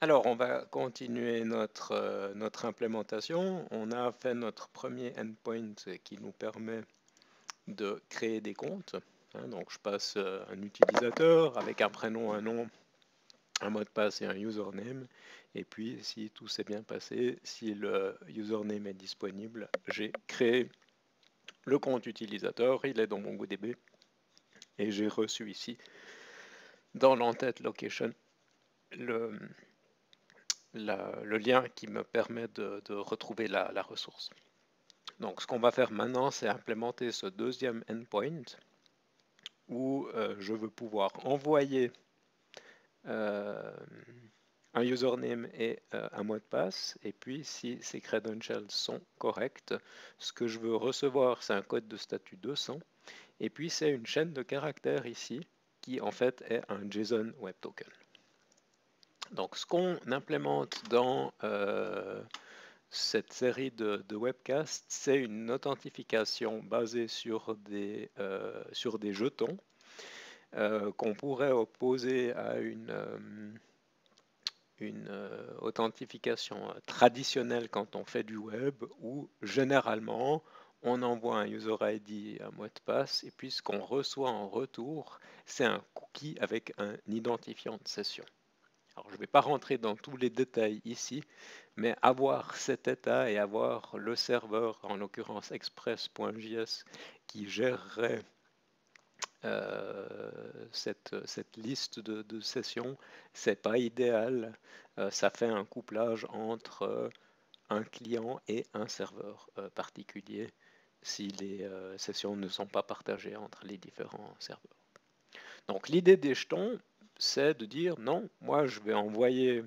Alors, on va continuer notre implémentation. On a fait notre premier endpoint qui nous permet de créer des comptes. Donc, je passe un utilisateur avec un prénom, un nom, un mot de passe et un username. Et puis, si tout s'est bien passé, si le username est disponible, j'ai créé le compte utilisateur. Il est dans mon MongoDB. Et j'ai reçu ici, dans l'entête location, le, le lien qui me permet de retrouver la ressource. Donc ce qu'on va faire maintenant, c'est implémenter ce deuxième endpoint où je veux pouvoir envoyer un username et un mot de passe. Et puis si ces credentials sont corrects, ce que je veux recevoir, c'est un code de statut 200. Et puis c'est une chaîne de caractères ici qui en fait est un JSON Web Token. Donc ce qu'on implémente dans cette série de webcasts, c'est une authentification basée sur des jetons qu'on pourrait opposer à une authentification traditionnelle quand on fait du web, où généralement on envoie un user ID, un mot de passe, et puis ce qu'on reçoit en retour, c'est un cookie avec un identifiant de session. Alors, je ne vais pas rentrer dans tous les détails ici, mais avoir cet état et avoir le serveur, en l'occurrence express.js, qui gérerait cette liste de sessions, c'est pas idéal. Ça fait un couplage entre un client et un serveur particulier si les sessions ne sont pas partagées entre les différents serveurs. Donc l'idée des jetons, c'est de dire non, moi je vais envoyer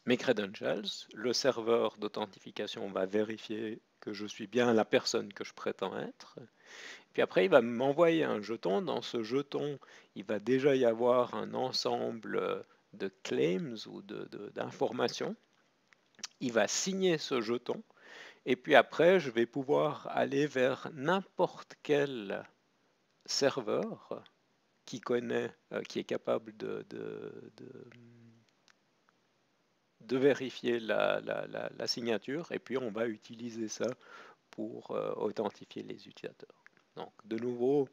mes credentials, le serveur d'authentification va vérifier que je suis bien la personne que je prétends être. Puis après, il va m'envoyer un jeton. Dans ce jeton, il va déjà y avoir un ensemble de claims ou d'informations. Il va signer ce jeton. Et puis après, je vais pouvoir aller vers n'importe quel serveur qui connaît, qui est capable de vérifier la signature, et puis on va utiliser ça pour authentifier les utilisateurs. Donc de nouveau,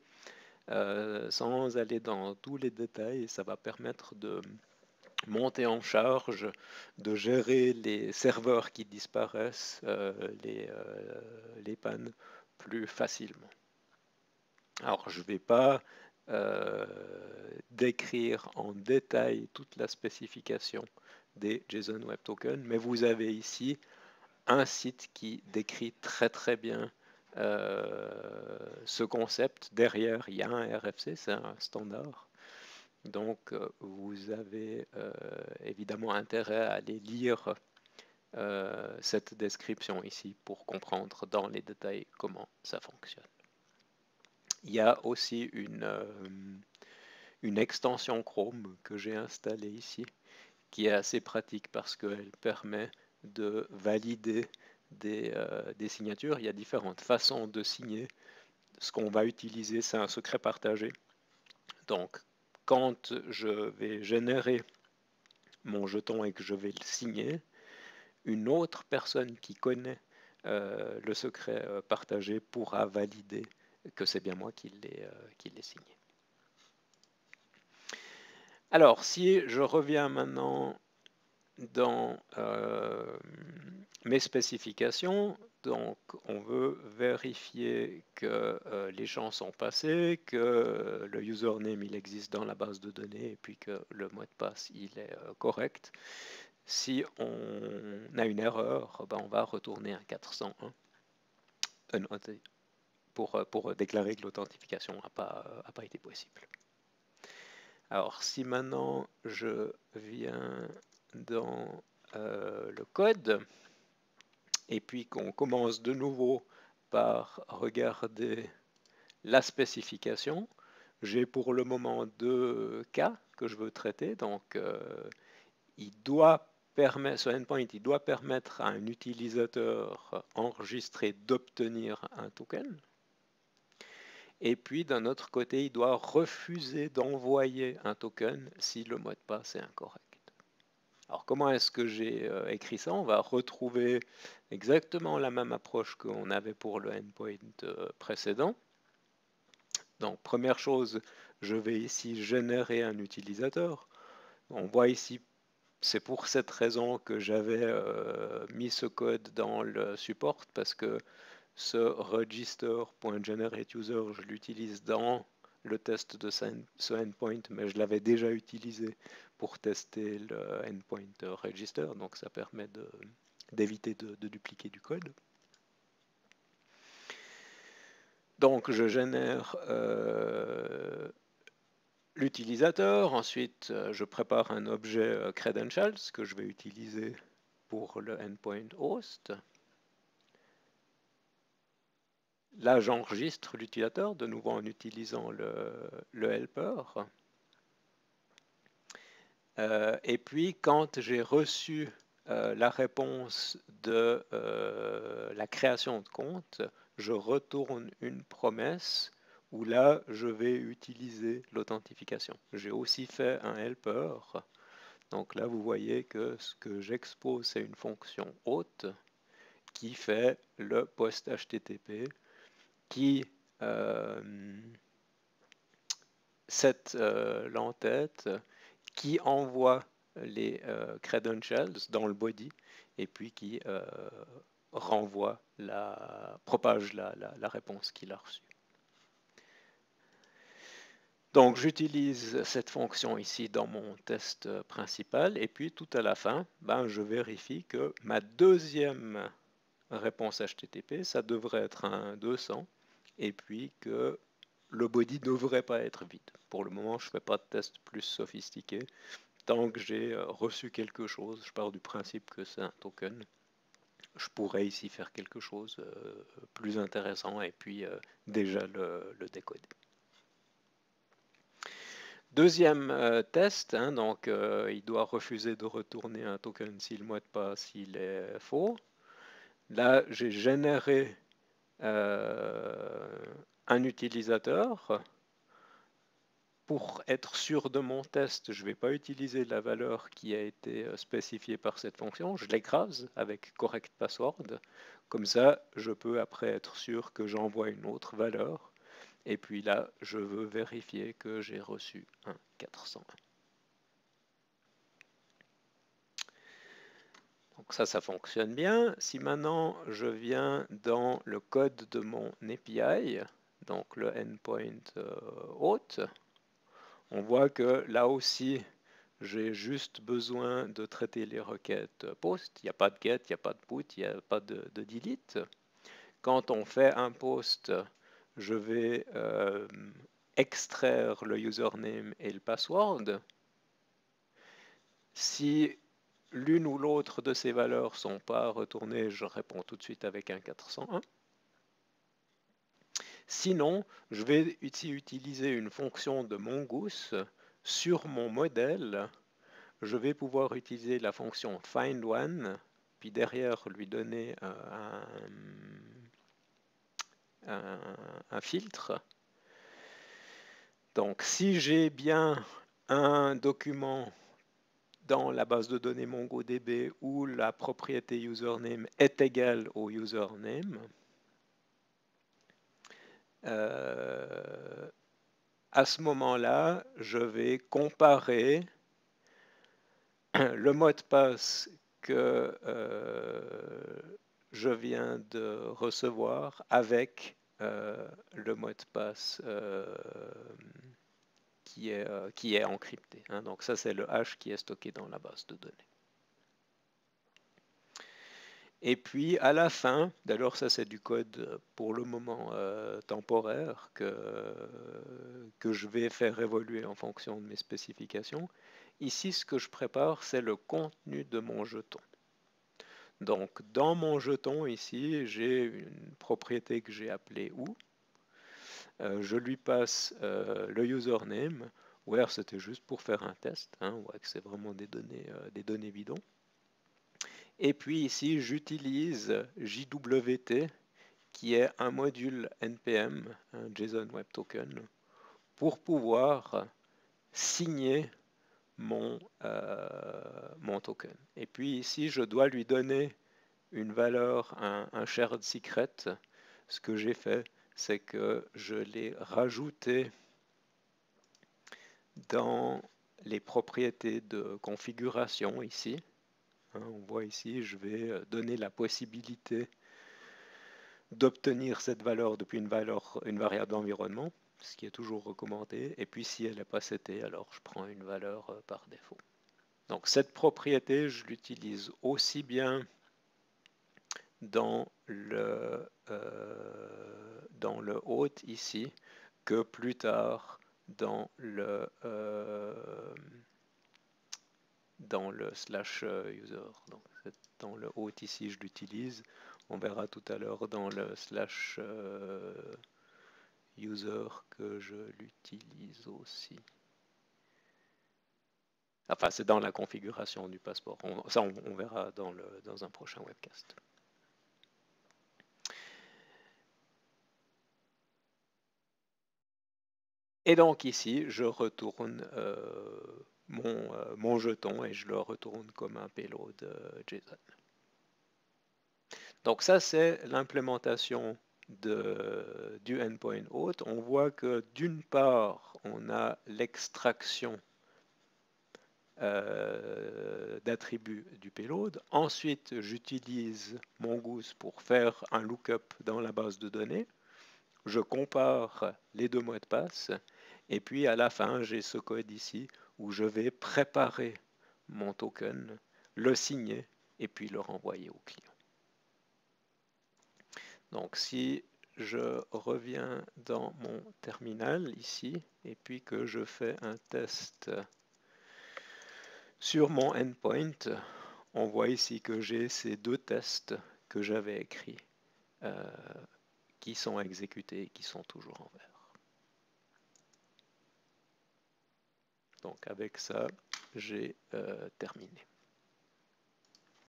sans aller dans tous les détails, ça va permettre de monter en charge, de gérer les serveurs qui disparaissent, les pannes plus facilement. Alors je ne vais pas décrire en détail toute la spécification des JSON Web Tokens, mais vous avez ici un site qui décrit très très bien ce concept. Derrière, il y a un RFC, c'est un standard. Donc, vous avez évidemment intérêt à aller lire cette description ici pour comprendre dans les détails comment ça fonctionne. Il y a aussi une extension Chrome que j'ai installée ici, qui est assez pratique parce qu'elle permet de valider des signatures. Il y a différentes façons de signer. Ce qu'on va utiliser, c'est un secret partagé. Donc, quand je vais générer mon jeton et que je vais le signer, une autre personne qui connaît le secret partagé pourra valider que c'est bien moi qui l'ai signé. Alors, si je reviens maintenant dans mes spécifications, donc on veut vérifier que les champs sont passés, que le username il existe dans la base de données et puis que le mot de passe il est correct. Si on a une erreur, ben on va retourner un 401 pour déclarer que l'authentification n'a pas été possible. Alors si maintenant je viens dans le code, et puis qu'on commence de nouveau par regarder la spécification, j'ai pour le moment deux cas que je veux traiter. Donc, il doit permettre, ce endpoint, il doit permettre à un utilisateur enregistré d'obtenir un token. Et puis, d'un autre côté, il doit refuser d'envoyer un token si le mot de passe est incorrect. Alors comment est-ce que j'ai écrit ça? On va retrouver exactement la même approche qu'on avait pour le endpoint précédent. Donc première chose, je vais ici générer un utilisateur. On voit ici, c'est pour cette raison que j'avais mis ce code dans le support, parce que ce register.generateUser, je l'utilise dans le test de ce endpoint, mais je l'avais déjà utilisé pour tester le endpoint register, donc ça permet d'éviter de dupliquer du code. Donc je génère l'utilisateur, ensuite je prépare un objet credentials que je vais utiliser pour le endpoint host. Là, j'enregistre l'utilisateur, de nouveau en utilisant le helper. Et puis, quand j'ai reçu la réponse de la création de compte, je retourne une promesse où là, je vais utiliser l'authentification. J'ai aussi fait un helper. Donc là, vous voyez que ce que j'expose, c'est une fonction hôte qui fait le post HTTP, qui set l'entête, qui envoie les credentials dans le body et puis qui renvoie propage la réponse qu'il a reçue. Donc j'utilise cette fonction ici dans mon test principal et puis tout à la fin, je vérifie que ma deuxième réponse HTTP, ça devrait être un 200 et puis que le body ne devrait pas être vide. Pour le moment, je ne fais pas de test plus sophistiqué. Tant que j'ai reçu quelque chose, je pars du principe que c'est un token. Je pourrais ici faire quelque chose plus intéressant et puis déjà le décoder. Deuxième test, donc il doit refuser de retourner un token si le mot de passe il est faux. Là, j'ai généré un utilisateur. Pour être sûr de mon test, je ne vais pas utiliser la valeur qui a été spécifiée par cette fonction. Je l'écrase avec correct password. Comme ça, je peux après être sûr que j'envoie une autre valeur. Et puis là, je veux vérifier que j'ai reçu un 401. Donc ça fonctionne bien. Si maintenant je viens dans le code de mon API, donc le endpoint hôte, on voit que là aussi, j'ai juste besoin de traiter les requêtes post. Il n'y a pas de get, il n'y a pas de put, il n'y a pas de delete. Quand on fait un post, je vais extraire le username et le password. Si l'une ou l'autre de ces valeurs ne sont pas retournées, je réponds tout de suite avec un 401. Sinon, je vais ici utiliser une fonction de Mongoose sur mon modèle. Je vais pouvoir utiliser la fonction findOne, puis derrière lui donner un filtre. Donc si j'ai bien un document dans la base de données MongoDB où la propriété username est égale au username, à ce moment-là, je vais comparer le mot de passe que je viens de recevoir avec le mot de passe qui est encrypté. Donc ça, c'est le hash qui est stocké dans la base de données. Et puis à la fin, d'ailleurs ça c'est du code pour le moment temporaire que je vais faire évoluer en fonction de mes spécifications. Ici, ce que je prépare, c'est le contenu de mon jeton. Donc dans mon jeton ici, j'ai une propriété que j'ai appelée ou. Je lui passe le username. Where c'était juste pour faire un test. On voit que c'est vraiment des données bidons. Et puis ici, j'utilise JWT, qui est un module NPM, un JSON Web Token, pour pouvoir signer mon token. Et puis ici, je dois lui donner une valeur, un shared secret. Ce que j'ai fait, c'est que je l'ai rajouté dans les propriétés de configuration ici. On voit ici, je vais donner la possibilité d'obtenir cette valeur depuis une variable d'environnement, ce qui est toujours recommandé. Et puis si elle n'est pas setée, alors je prends une valeur par défaut. Donc cette propriété, je l'utilise aussi bien dans le hôte ici que plus tard dans le slash user. Donc dans le hôte ici, je l'utilise. On verra tout à l'heure dans le slash user que je l'utilise aussi. Enfin, c'est dans la configuration du passeport. Ça, on verra dans un prochain webcast. Et donc ici, je retourne mon jeton et je le retourne comme un payload JSON. Donc ça, c'est l'implémentation du endpoint auth. On voit que d'une part, on a l'extraction d'attributs du payload. Ensuite, j'utilise Mongoose pour faire un lookup dans la base de données. Je compare les deux mots de passe. Et puis à la fin, j'ai ce code ici où je vais préparer mon token, le signer et puis le renvoyer au client. Donc si je reviens dans mon terminal ici et puis que je fais un test sur mon endpoint, on voit ici que j'ai ces deux tests que j'avais écrits qui sont exécutés et qui sont toujours en vert. Donc avec ça, j'ai terminé.